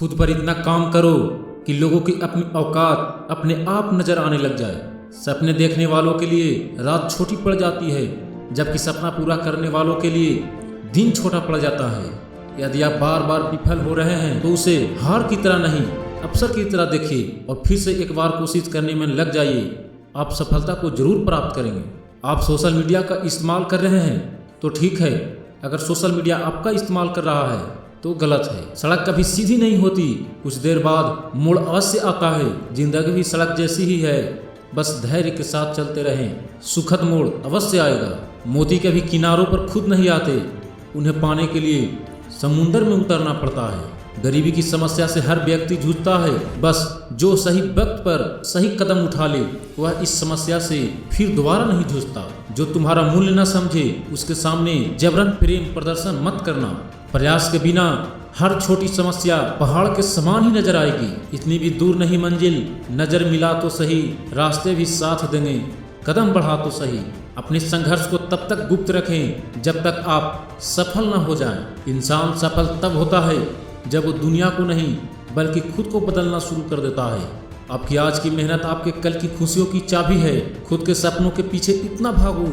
खुद पर इतना काम करो कि लोगों की अपनी औकात अपने आप नजर आने लग जाए। सपने देखने वालों के लिए रात छोटी पड़ जाती है, जबकि सपना पूरा करने वालों के लिए दिन छोटा पड़ जाता है। यदि आप बार बार विफल हो रहे हैं तो उसे हार की तरह नहीं, अवसर की तरह देखिए और फिर से एक बार कोशिश करने में लग जाइए। आप सफलता को जरूर प्राप्त करेंगे। आप सोशल मीडिया का इस्तेमाल कर रहे हैं तो ठीक है, अगर सोशल मीडिया आपका इस्तेमाल कर रहा है तो गलत है। सड़क कभी सीधी नहीं होती, कुछ देर बाद मोड़ अवश्य आता है। जिंदगी भी सड़क जैसी ही है, बस धैर्य के साथ चलते रहें, सुखद मोड़ अवश्य आएगा। मोती कभी किनारों पर खुद नहीं आते, उन्हें पाने के लिए समुंदर में उतरना पड़ता है। गरीबी की समस्या से हर व्यक्ति जूझता है, बस जो सही वक्त पर सही कदम उठा ले वह इस समस्या से फिर दोबारा नहीं जूझता। जो तुम्हारा मूल्य न समझे उसके सामने जबरन प्रेम प्रदर्शन मत करना। प्रयास के बिना हर छोटी समस्या पहाड़ के समान ही नजर आएगी। इतनी भी दूर नहीं मंजिल, नजर मिला तो सही, रास्ते भी साथ देंगे, कदम बढ़ा तो सही। अपने संघर्ष को तब तक गुप्त रखें जब तक आप सफल न हो जाएं। इंसान सफल तब होता है जब वो दुनिया को नहीं बल्कि खुद को बदलना शुरू कर देता है। आपकी आज की मेहनत आपके कल की खुशियों की चाबी है। खुद के सपनों के पीछे इतना भागो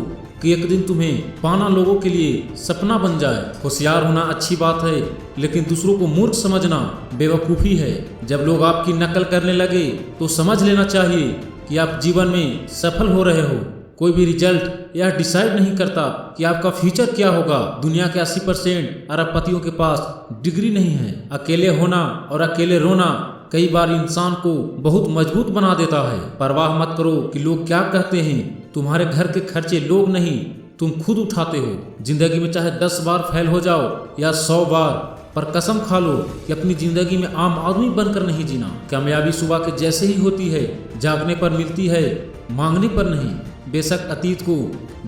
कि एक दिन तुम्हें पाना लोगों के लिए सपना बन जाए। होशियार होना अच्छी बात है, लेकिन दूसरों को मूर्ख समझना बेवकूफ़ी है। जब लोग आपकी नकल करने लगे तो समझ लेना चाहिए कि आप जीवन में सफल हो रहे हो। कोई भी रिजल्ट यह डिसाइड नहीं करता कि आपका फ्यूचर क्या होगा। दुनिया के 80% अरबपतियों के पास डिग्री नहीं है। अकेले होना और अकेले रोना कई बार इंसान को बहुत मजबूत बना देता है। परवाह मत करो कि लोग क्या कहते हैं। तुम्हारे घर के खर्चे लोग नहीं, तुम खुद उठाते हो। जिंदगी में चाहे 10 बार फेल हो जाओ या 100 बार, पर कसम खा लो कि अपनी जिंदगी में आम आदमी बनकर नहीं जीना। कामयाबी सुबह के जैसे ही होती है, जागने पर मिलती है, मांगने पर नहीं। बेशक अतीत को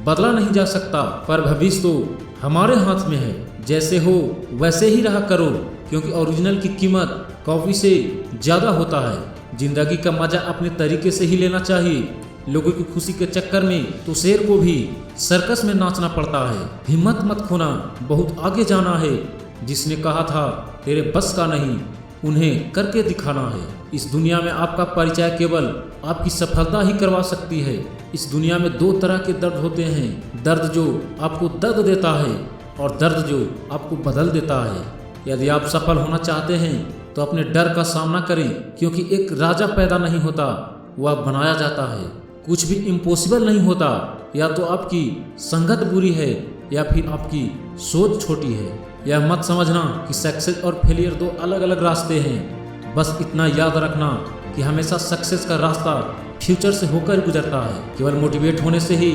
बदला नहीं जा सकता, पर भविष्य तो हमारे हाथ में है। जैसे हो वैसे ही रहा करो, क्योंकि ओरिजिनल की कीमत कॉपी से ज़्यादा होता है। जिंदगी का मजा अपने तरीके से ही लेना चाहिए। लोगों की खुशी के चक्कर में तो शेर को भी सर्कस में नाचना पड़ता है। हिम्मत मत खोना, बहुत आगे जाना है। जिसने कहा था तेरे बस का नहीं, उन्हें करके दिखाना है। इस दुनिया में आपका परिचय केवल आपकी सफलता ही करवा सकती है। इस दुनिया में 2 तरह के दर्द होते हैं, दर्द जो आपको दर्द देता है और दर्द जो आपको बदल देता है। यदि आप सफल होना चाहते हैं तो अपने डर का सामना करें, क्योंकि एक राजा पैदा नहीं होता, वह बनाया जाता है। कुछ भी इम्पॉसिबल नहीं होता। या तो आपकी संगत बुरी है या फिर आपकी सोच छोटी है। यह मत समझना कि सक्सेस और फेलियर 2 अलग अलग रास्ते हैं। बस इतना याद रखना कि हमेशा सक्सेस का रास्ता फ्यूचर से होकर गुजरता है। केवल मोटिवेट होने से ही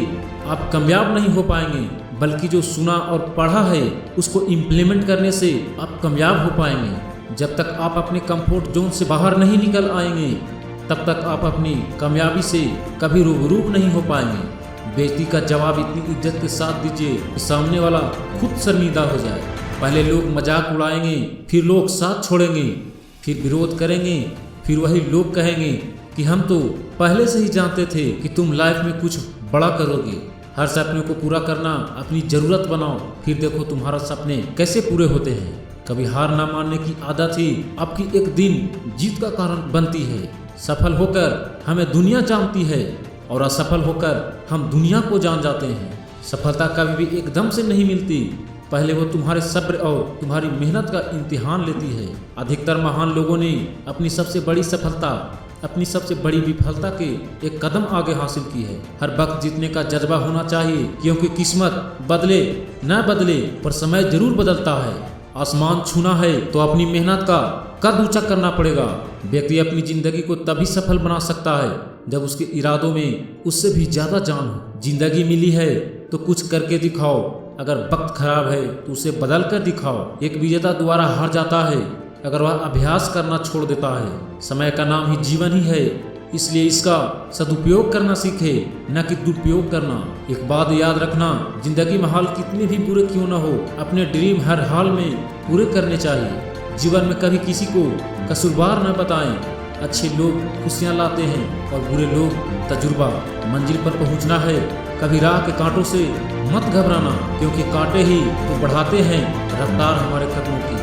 आप कामयाब नहीं हो पाएंगे, बल्कि जो सुना और पढ़ा है उसको इम्प्लीमेंट करने से आप कामयाब हो पाएंगे। जब तक आप अपने कंफर्ट जोन से बाहर नहीं निकल आएंगे, तब तक आप अपनी कामयाबी से कभी रूबरू नहीं हो पाएंगे। बेइज्जती का जवाब इतनी इज्जत के साथ दीजिए कि सामने वाला खुद शर्मिंदा हो जाए। पहले लोग मजाक उड़ाएंगे, फिर लोग साथ छोड़ेंगे, फिर विरोध करेंगे, फिर वही लोग कहेंगे कि हम तो पहले से ही जानते थे कि तुम लाइफ में कुछ बड़ा करोगे। हर सपने को पूरा करना अपनी ज़रूरत बनाओ, फिर देखो तुम्हारा सपने कैसे पूरे होते हैं। कभी हार ना मानने की आदत ही आपकी एक दिन जीत का कारण बनती है। सफल होकर हमें दुनिया जानती है और असफल होकर हम दुनिया को जान जाते हैं। सफलता कभी भी एकदम से नहीं मिलती, पहले वो तुम्हारे सब्र और तुम्हारी मेहनत का इम्तिहान लेती है। अधिकतर महान लोगों ने अपनी सबसे बड़ी सफलता अपनी सबसे बड़ी विफलता के एक कदम आगे हासिल की है। हर वक्त जीतने का जज्बा होना चाहिए, क्योंकि किस्मत बदले न बदले पर समय जरूर बदलता है। आसमान छूना है तो अपनी मेहनत का कद ऊंचा करना पड़ेगा। व्यक्ति अपनी जिंदगी को तभी सफल बना सकता है जब उसके इरादों में उससे भी ज्यादा जान हो। जिंदगी मिली है तो कुछ करके दिखाओ। अगर वक्त खराब है तो उसे बदल कर दिखाओ। एक विजेता दोबारा हार जाता है अगर वह अभ्यास करना छोड़ देता है। समय का नाम ही जीवन ही है, इसलिए इसका सदुपयोग करना सीखे, न कि दुरुपयोग करना। एक बात याद रखना, जिंदगी में हाल कितने भी बुरे क्यों न हो, अपने ड्रीम हर हाल में पूरे करने चाहिए। जीवन में कभी किसी को कसूरवार न बताएं। अच्छे लोग खुशियाँ लाते हैं और बुरे लोग तजुर्बा। मंजिल पर पहुँचना है, कभी राह के कांटों से मत घबराना, क्योंकि कांटे ही तो बढ़ाते हैं रफ्तार हमारे कदमों की।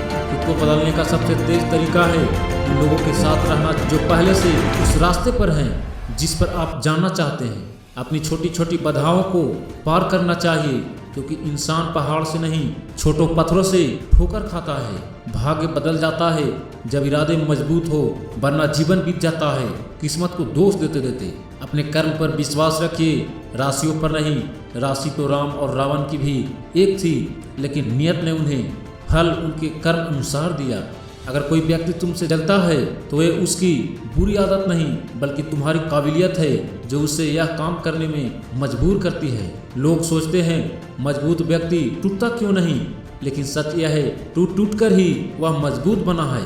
को बदलने का सबसे तेज तरीका है उन लोगों के साथ रहना जो पहले से उस रास्ते पर हैं जिस पर आप जाना चाहते हैं। अपनी छोटी छोटी बाधाओं को पार करना चाहिए, क्योंकि इंसान पहाड़ से नहीं छोटों पत्थरों से ठोकर खाता है। भाग्य बदल जाता है जब इरादे मजबूत हो, वरना जीवन बीत जाता है किस्मत को दोष देते देते। अपने कर्म पर विश्वास रखिए, राशियों पर नहीं। राशि तो राम और रावण की भी एक थी, लेकिन नियत ने उन्हें फल उनके कर्म अनुसार दिया। अगर कोई व्यक्ति तुमसे जलता है तो ये उसकी बुरी आदत नहीं, बल्कि तुम्हारी काबिलियत है जो उसे यह काम करने में मजबूर करती है। लोग सोचते हैं मजबूत व्यक्ति टूटता क्यों नहीं, लेकिन सच यह है टूट टूट कर ही वह मजबूत बना है।